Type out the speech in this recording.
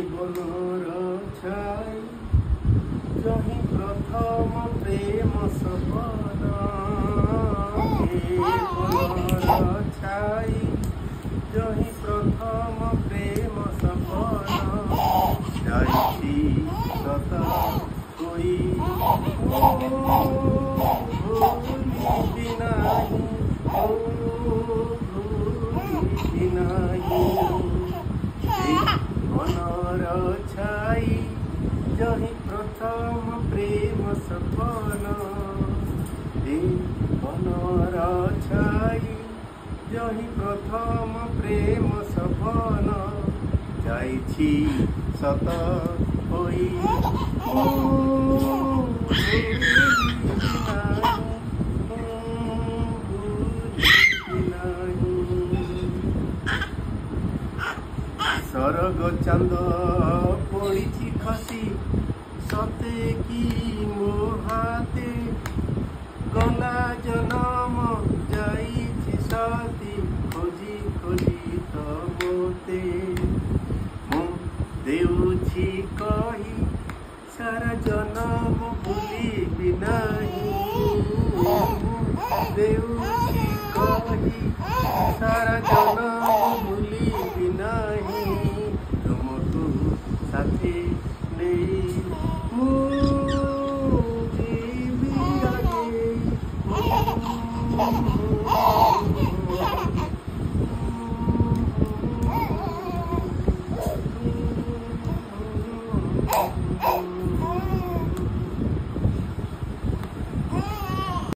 जीवनर छाई जही प्रथम प्रेम सपन जीवनर छाई जही प्रथम प्रेम सपन जाइछि सत कोई भूली नाही भूली नाही जीवनर छाई जही प्रथम प्रेम सपन जीवनर छाई जही प्रथम प्रेम सपन जाइछि सत होई सरग चांद पड़ी खसी सते की मोहाते गला जनम जाई सती खोजी खोजी तमोते देउछि कही सारा जनम भूलिबि नाही देउछि कही सारा